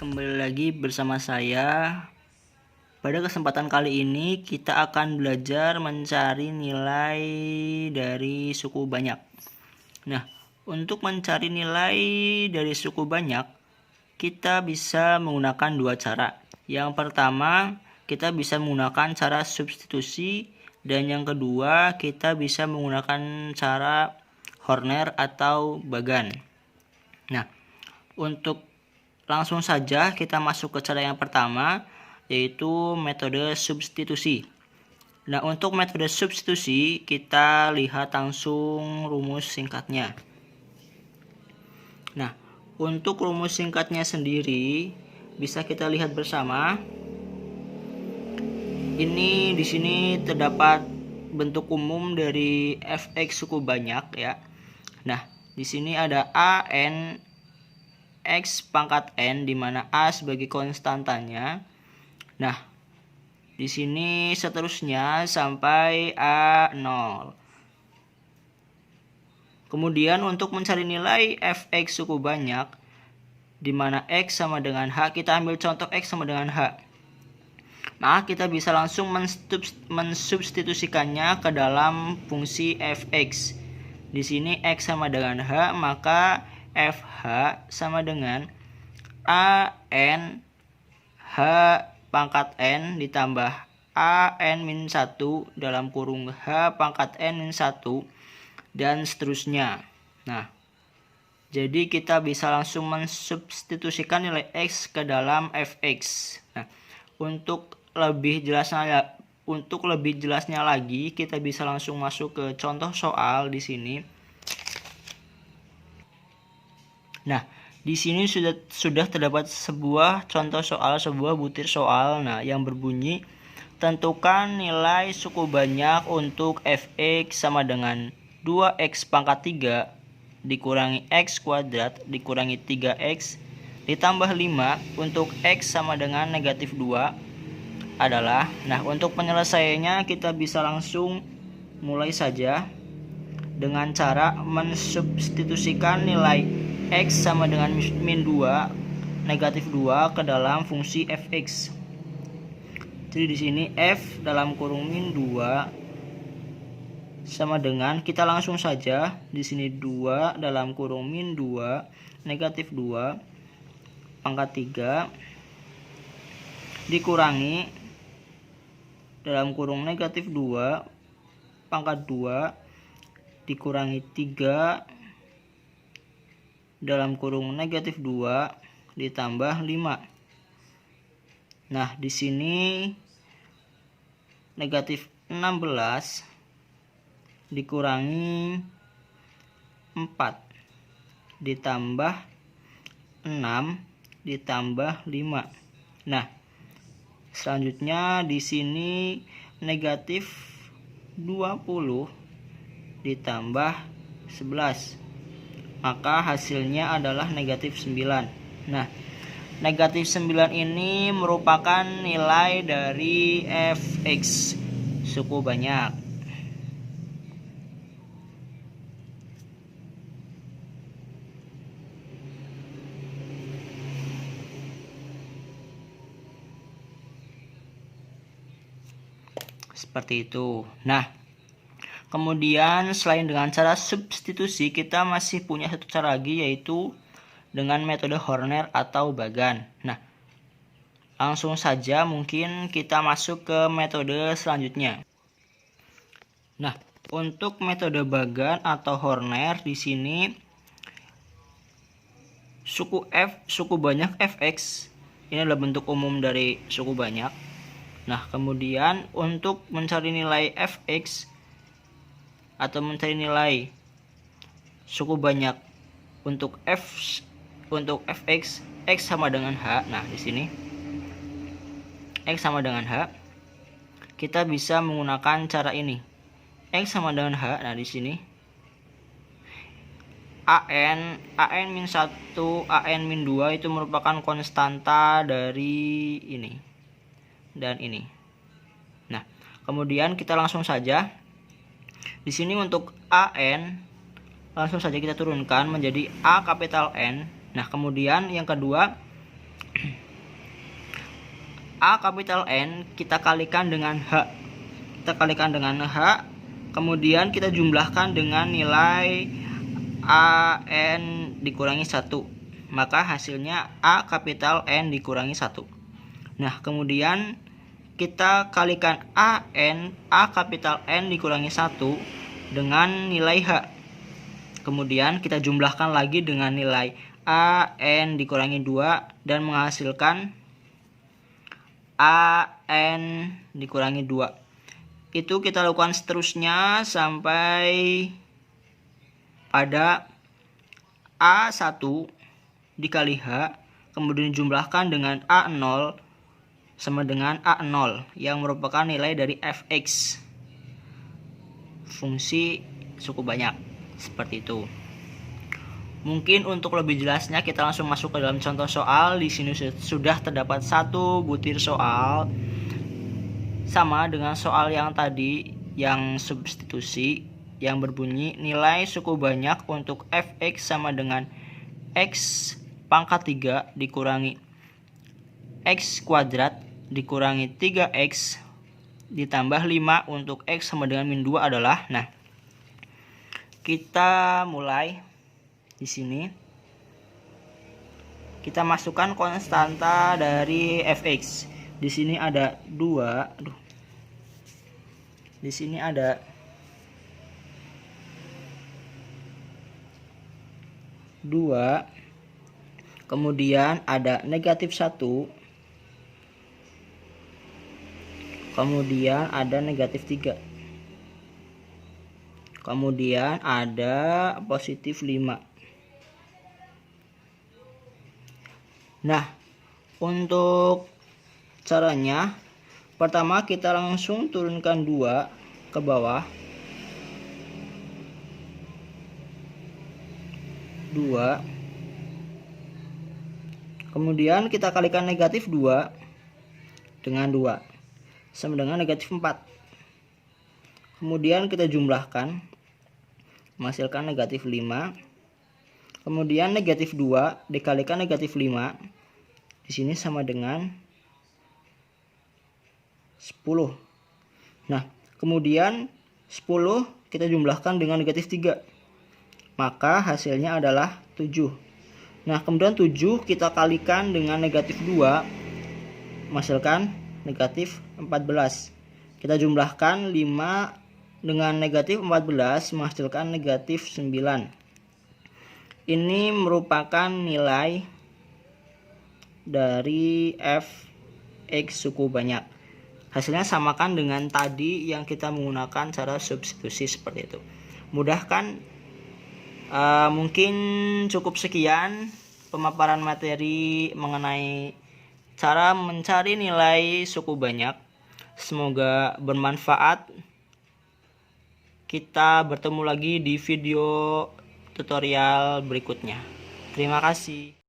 kembali lagi bersama saya. Pada kesempatan kali ini kita akan belajar mencari nilai dari suku banyak. Nah, untuk mencari nilai dari suku banyak, kita bisa menggunakan dua cara. Yang pertama, kita bisa menggunakan cara substitusi, dan yang kedua, kita bisa menggunakan cara Horner atau Bagan. Nah, untuk langsung saja kita masuk ke cara yang pertama, yaitu metode substitusi. Nah, untuk metode substitusi kita lihat langsung rumus singkatnya. Nah, untuk rumus singkatnya sendiri bisa kita lihat bersama. Ini di sini terdapat bentuk umum dari fx suku banyak ya. Nah, di sini ada an x pangkat n, di mana a sebagai konstantanya. Nah, di sini seterusnya sampai a0. Kemudian untuk mencari nilai fx suku banyak, di mana x sama dengan h, kita ambil contoh x sama dengan h. Maka kita bisa langsung mensubstitusikannya ke dalam fungsi fx. Di sini x sama dengan h, maka fh sama dengan an h pangkat n ditambah an min 1 dalam kurung h pangkat n min 1 dan seterusnya. Nah, jadi kita bisa langsung mensubstitusikan nilai x ke dalam fx. Nah, untuk lebih jelasnya lagi, kita bisa langsung masuk ke contoh soal di sini. Nah, di sini sudah terdapat sebuah contoh soal, sebuah butir soal. Nah, yang berbunyi, tentukan nilai suku banyak untuk fx sama dengan 2x pangkat 3 dikurangi x kuadrat dikurangi 3x ditambah 5 untuk x sama dengan negatif 2 adalah. Nah, untuk penyelesaiannya kita bisa langsung mulai saja dengan cara mensubstitusikan nilai x sama dengan min 2 negatif 2 ke dalam fungsi fx. Jadi di sini f dalam kurung min 2 sama dengan, kita langsung saja di sini 2 dalam kurung min 2 negatif 2 pangkat 3 dikurangi dalam kurung negatif 2 pangkat 2 dikurangi 3 dalam kurung negatif 2 ditambah 5. Nah, di sini negatif 16 dikurangi 4 ditambah 6 ditambah 5. Nah, selanjutnya di sini negatif 20 ditambah 11. Maka hasilnya adalah negatif 9. Nah, negatif 9 ini merupakan nilai dari fx suku banyak. Seperti itu. Nah, kemudian selain dengan cara substitusi, kita masih punya satu cara lagi, yaitu dengan metode Horner atau Bagan. Nah, langsung saja mungkin kita masuk ke metode selanjutnya. Nah, untuk metode Bagan atau Horner di sini suku banyak fx ini adalah bentuk umum dari suku banyak. Nah, kemudian untuk mencari nilai fx atau mencari nilai suku banyak untuk fx, x sama dengan h. Nah, di sini x sama dengan h, kita bisa menggunakan cara ini. X sama dengan h. Nah, di sini an min 1, an min 2 itu merupakan konstanta dari ini dan ini. Nah, kemudian kita langsung saja di sini untuk an langsung saja kita turunkan menjadi a kapital N. Nah, kemudian yang kedua A kapital N kita kalikan dengan H. Kita kalikan dengan H, kemudian kita jumlahkan dengan nilai AN dikurangi 1. Maka hasilnya A kapital N dikurangi 1. Nah, kemudian kita kalikan A kapital N dikurangi 1 dengan nilai H. Kemudian kita jumlahkan lagi dengan nilai AN dikurangi 2 dan menghasilkan AN dikurangi 2. Itu kita lakukan seterusnya sampai pada A1 dikali H, kemudian jumlahkan dengan A0 sama dengan A0 yang merupakan nilai dari fx, fungsi suku banyak. Seperti itu. Mungkin untuk lebih jelasnya kita langsung masuk ke dalam contoh soal. Di sini sudah terdapat satu butir soal sama dengan soal yang tadi yang substitusi, yang berbunyi nilai suku banyak untuk fx sama dengan x pangkat 3 dikurangi x kuadrat dikurangi 3x ditambah 5 untuk x sama dengan min 2 adalah. Nah, kita mulai di sini. Kita masukkan konstanta dari fx. Di sini ada 2. Di sini ada 2. Kemudian ada negatif 1. Kemudian ada negatif 3. Kemudian ada positif 5. Nah, untuk caranya, pertama kita langsung turunkan 2 ke bawah. 2. Kemudian kita kalikan negatif 2 dengan 2 sama dengan negatif 4. Kemudian kita jumlahkan menghasilkan negatif 5. Kemudian negatif 2 dikalikan negatif 5 di sini sama dengan 10. Nah, kemudian 10 kita jumlahkan dengan negatif 3. Maka hasilnya adalah 7. Nah, kemudian 7 kita kalikan dengan negatif 2 menghasilkan negatif 14. Kita jumlahkan 5 dengan negatif 14 menghasilkan negatif 9. Ini merupakan nilai dari fx suku banyak. Hasilnya samakan dengan tadi yang kita menggunakan cara substitusi seperti itu. Mudah kan? Mungkin cukup sekian pemaparan materi mengenai cara mencari nilai suku banyak. Semoga bermanfaat. Kita bertemu lagi di video tutorial berikutnya. Terima kasih.